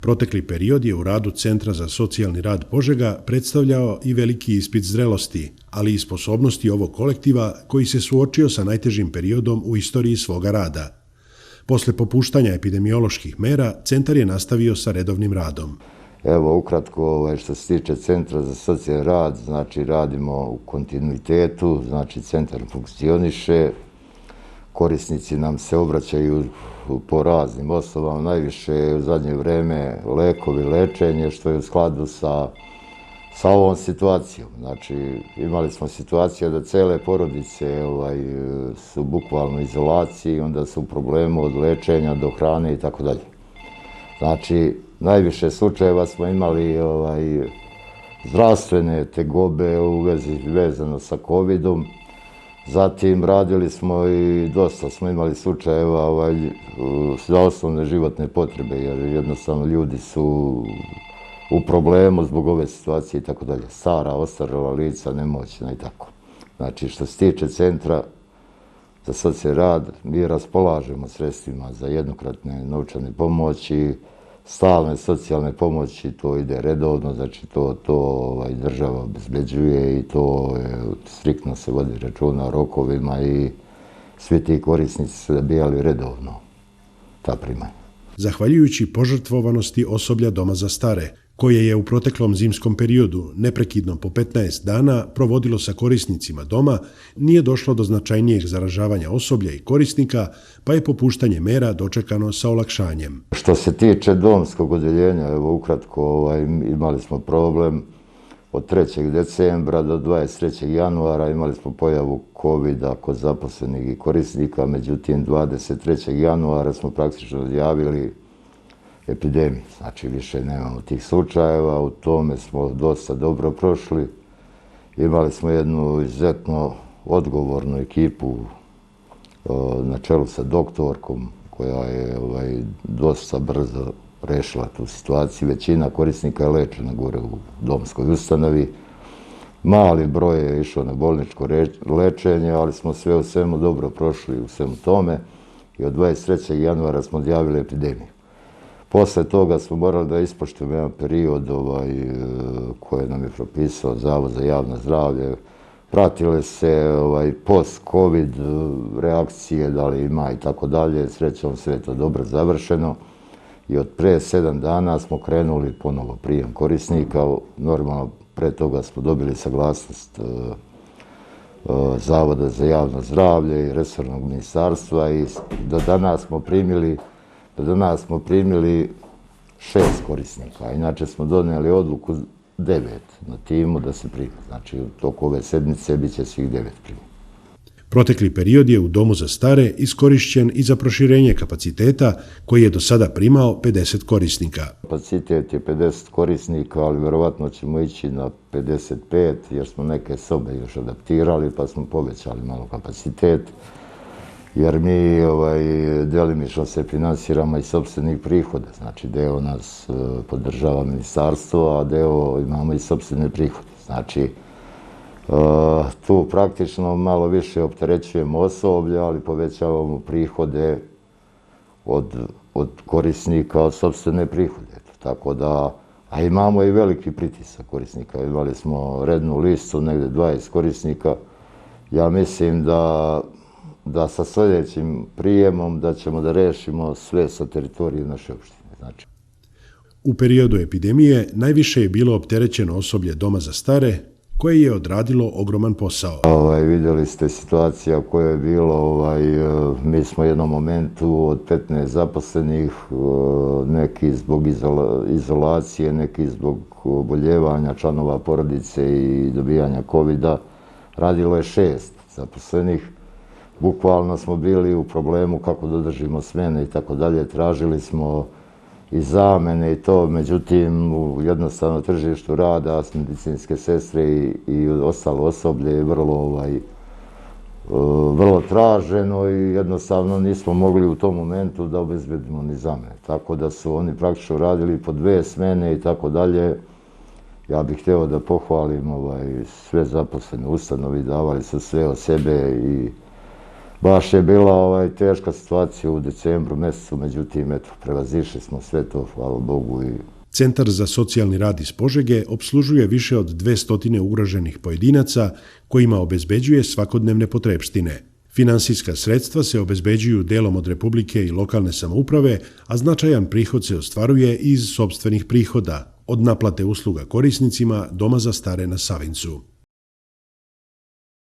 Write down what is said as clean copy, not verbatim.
Protekli period je u radu Centra za socijalni rad Požega predstavljao i veliki ispit zrelosti, ali i sposobnosti ovog kolektiva koji se suočio sa najtežim periodom u istoriji svoga rada. Posle popuštanja epidemioloških mera, centar je nastavio sa redovnim radom. Evo, ukratko, što se tiče Centra za socijalni rad, znači radimo u kontinuitetu, znači centar funkcioniše, korisnici nam se obraćaju po raznim osnovama, najviše u zadnje vreme lekovi, lečenje, što je u skladu sa ovom situacijom. Znači, imali smo situaciju da cele porodice su bukvalno u izolaciji, onda su u problemu od lečenja do hrane i tako dalje. Znači, najviše slučajeva smo imali zdravstvene tegobe u vezi vezano sa COVID-om. Zatim radili smo i dosta smo imali slučajeva za osnovne životne potrebe, jer jednostavno ljudi su u problemu zbog ove situacije i tako dalje. Stara, ostarjela lica, nemoćna i tako. Znači, što se tiče Centra za socijalni rad, mi raspolažemo sredstvima za jednokratne novčane pomoći, stalne socijalne pomoći, to ide redovno, znači to država obezbeđuje i to striktno se vodi računa o rokovima i svi ti korisnici su dobijali redovno ta primanja. Zahvaljujući požrtvovanosti osoblja Doma za stare, koje je u proteklom zimskom periodu neprekidno po 15 dana provodilo sa korisnicima doma, nije došlo do značajnijeg zaražavanja osoblja i korisnika, pa je popuštanje mera dočekano sa olakšanjem. Što se tiče domskog odjeljenja, evo ukratko, imali smo problem od 3. decembra do 23. januara, imali smo pojavu COVID-a kod zaposlenih i korisnika, međutim 23. januara smo praktično odjavili epidemiju, znači više nemamo tih slučajeva, u tome smo dosta dobro prošli. Imali smo jednu izuzetno odgovornu ekipu na čelu sa doktorkom koja je dosta brzo rešila tu situaciju. Većina korisnika je lečena gore u domskoj ustanovi. Mali broj je išao na bolničko lečenje, ali smo sve u svemu dobro prošli u svemu tome i od 23. januara smo odjavili epidemiju. Posle toga smo morali da ispoštujemo jedan period koji nam je propisao Zavod za javno zdravlje. Pratile se post-COVID reakcije, da li ima i tako dalje. Srećom, sve je to dobro završeno. I od pre 7 dana smo krenuli ponovo prijem korisnika. Normalno, pre toga smo dobili saglasnost Zavoda za javno zdravlje i resornog ministarstva i do danas smo primili 6 korisnika. Inače smo donijeli odluku 9 na timu da se primi. Znači, u toku ove sedmice bit će svih 9 primljeni. Protekli period je u Domu za stare iskorišćen i za proširenje kapaciteta koji je do sada primao 50 korisnika. Kapacitet je 50 korisnika, ali verovatno ćemo ići na 55 jer smo neke sobe još adaptirali pa smo povećali malo kapacitet. Jer mi delimično se finansiramo iz sopstvenih prihoda, znači deo nas podržava ministarstvo, a deo imamo i sopstvene prihode. Znači, tu praktično malo više opterećujemo osoblje, ali povećavamo prihode od korisnika, od sopstvene prihode. Tako da, a imamo i veliki pritisak korisnika. Imali smo rednu listu, negde 20 korisnika. Ja mislim da sa sljedećim prijemom da ćemo da rešimo sve sa teritorije naše opštine. Znači. U periodu epidemije najviše je bilo opterećeno osoblje Doma za stare, koje je odradilo ogroman posao. Vidjeli ste situacija koja je bilo, mi smo u jednom momentu od 15 zaposlenih, neki zbog izolacije, neki zbog oboljevanja članova porodice i dobijanja COVID-a, radilo je 6 zaposlenih. Bukvalno smo bili u problemu kako da držimo smene i tako dalje, tražili smo i zamene i to, međutim, u jednostavno tržištu rada medicinske sestre i ostalo osoblje je vrlo traženo i jednostavno nismo mogli u tom momentu da obezbedimo ni zamene. Tako da su oni praktično radili po 2 smene i tako dalje. Ja bih htio da pohvalim sve zaposlene ustanovi, davali su sve od sebe i Baš je bila teška situacija u decembru mjesecu, međutim, eto, prevazišli smo sve to, hvala Bogu. Centar za socijalni rad iz Požege opslužuje više od 200 ugroženih pojedinaca kojima obezbeđuje svakodnevne potrepštine. Finansijska sredstva se obezbeđuju delom od Republike i lokalne samouprave, a značajan prihod se ostvaruje iz sopstvenih prihoda, od naplate usluga korisnicima Doma za stare na Savincu.